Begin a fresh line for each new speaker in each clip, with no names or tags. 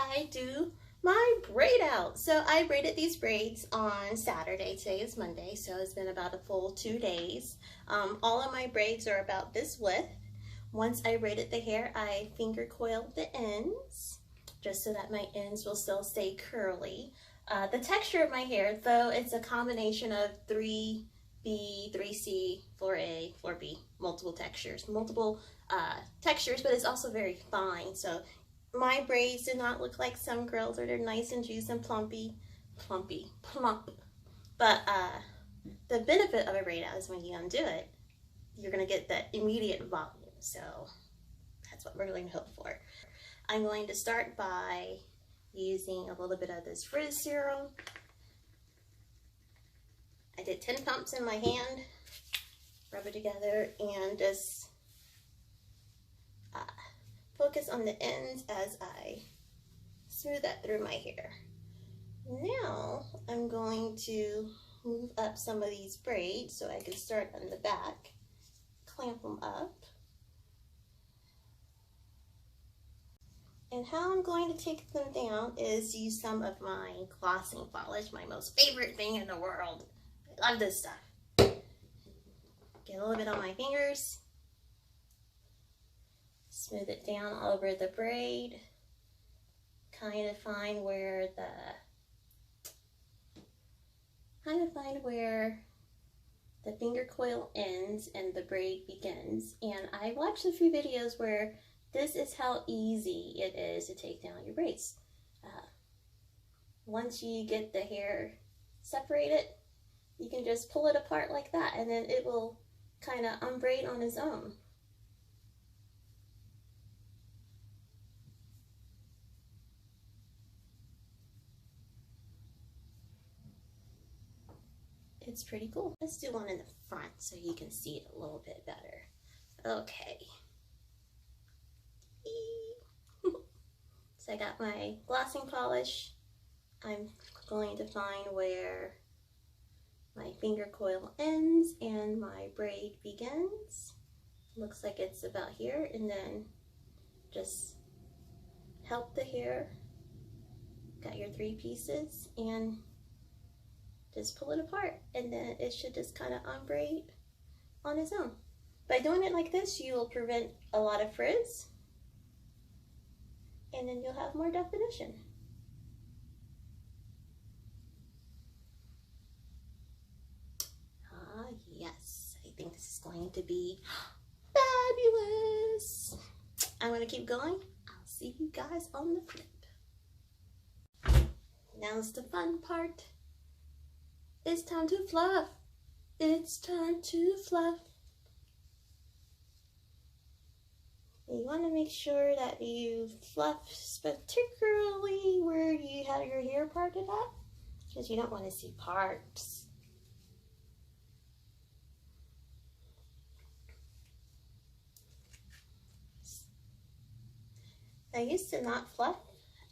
I do my braid out. So I braided these braids on Saturday. Today is Monday, so it's been about a full 2 days. All of my braids are about this width. Once I braided the hair, I finger coiled the ends just so that my ends will still stay curly. The texture of my hair, though, it's a combination of 3B, 3C, 4A, 4B, multiple textures, but it's also very fine. So my braids do not look like some girls, or they're nice and juicy and plump. But the benefit of a braid out is when you undo it, you're gonna get that immediate volume. So that's what we're going to hope for. I'm going to start by using a little bit of this frizz serum. I did 10 pumps in my hand, rub it together, and just focus on the ends as I smooth that through my hair. Now I'm going to move up some of these braids so I can start on the back, clamp them up. And how I'm going to take them down is use some of my glossing polish, my most favorite thing in the world. I love this stuff. Get a little bit on my fingers. Smooth it down all over the braid. Kind of find where the finger coil ends and the braid begins. And I watched a few videos where this is how easy it is to take down your braids. Once you get the hair separated, you can just pull it apart like that, and then it will kind of unbraid on its own. It's pretty cool. Let's do one in the front so you can see it a little bit better. Okay. So I got my glossing polish. I'm going to find where my finger coil ends and my braid begins. Looks like it's about here, and then just help the hair. Got your 3 pieces and just pull it apart, and then it should just kind of unbraid on its own. By doing it like this, you will prevent a lot of frizz, and then you'll have more definition. Ah, yes, I think this is going to be fabulous. I'm going to keep going. I'll see you guys on the flip. Now's the fun part. It's time to fluff. It's time to fluff. You want to make sure that you fluff particularly where you have your hair parted up, because you don't want to see parts. I used to not fluff,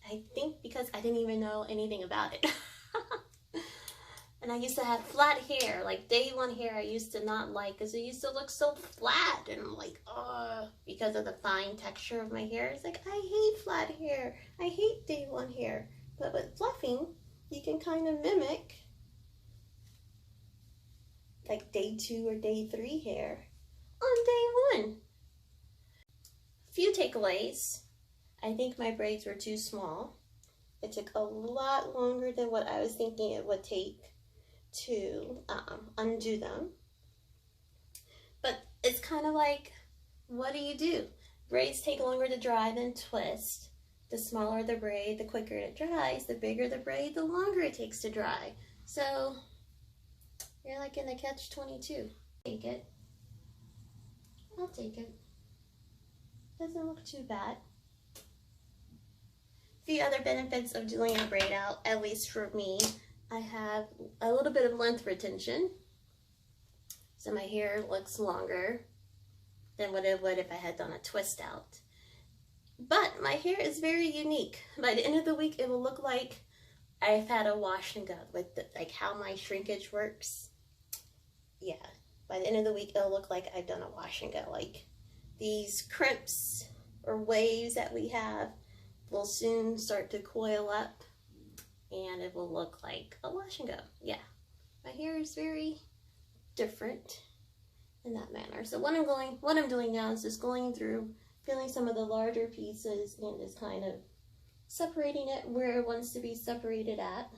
I think because I didn't even know anything about it. And I used to have flat hair, like day one hair I used to not like because it used to look so flat, and I'm like, oh, because of the fine texture of my hair. It's like, I hate flat hair. I hate day one hair. But with fluffing, you can kind of mimic like day 2 or day 3 hair on day 1. A few takeaways. I think my braids were too small. It took a lot longer than what I was thinking it would take to undo them. But it's kind of like, what do? Braids take longer to dry than twist. The smaller the braid, the quicker it dries. The bigger the braid, the longer it takes to dry. So you're like in a catch-22. Take it. I'll take it. Doesn't look too bad. A few other benefits of doing a braid out, at least for me. I have a little bit of length retention, so my hair looks longer than what it would if I had done a twist out. But my hair is very unique. By the end of the week, it will look like I've had a wash and go, with like how my shrinkage works. Yeah, by the end of the week, it'll look like I've done a wash and go. Like these crimps or waves that we have, will soon start to coil up and it will look like a wash and go. Yeah, my hair is very different in that manner. So what I'm doing now is just going through, feeling some of the larger pieces and just kind of separating it where it wants to be separated at.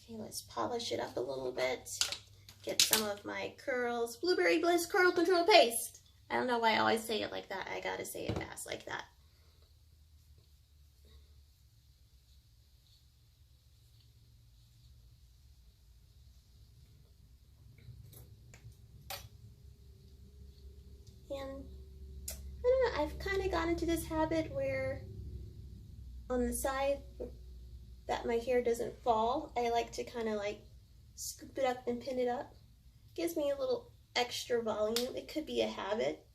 Okay, let's polish it up a little bit. Get some of my curls, Blueberry Bliss Curl Control Paste. I don't know why I always say it like that. I gotta say it fast like that. And I don't know, I've kind of gotten into this habit where on the side that my hair doesn't fall, I like to kind of like scoop it up and pin it up. Gives me a little extra volume. It could be a habit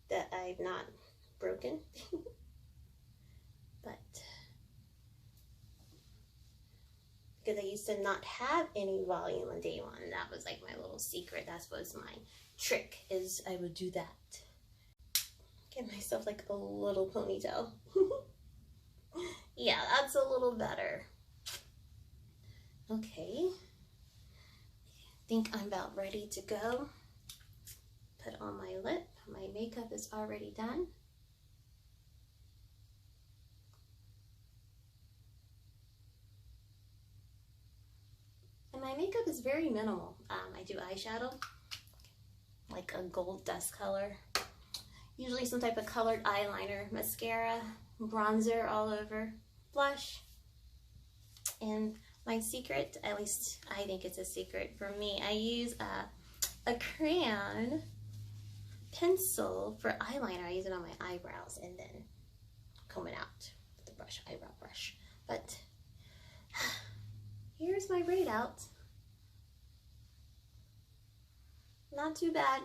that I've not broken. But because I used to not have any volume on day one, and that was like my little secret. That was my trick, is I would do that. Get myself like a little ponytail. Yeah, that's a little better. Okay, I think I'm about ready to go. Put on my lip. My makeup is already done. And my makeup is very minimal. I do eyeshadow, like a gold dust color. Usually some type of colored eyeliner, mascara, bronzer all over, blush. And my secret, at least I think it's a secret for me, I use a crayon pencil for eyeliner. I use it on my eyebrows and then comb it out with the brush, eyebrow brush. But here's my braid out. Not too bad.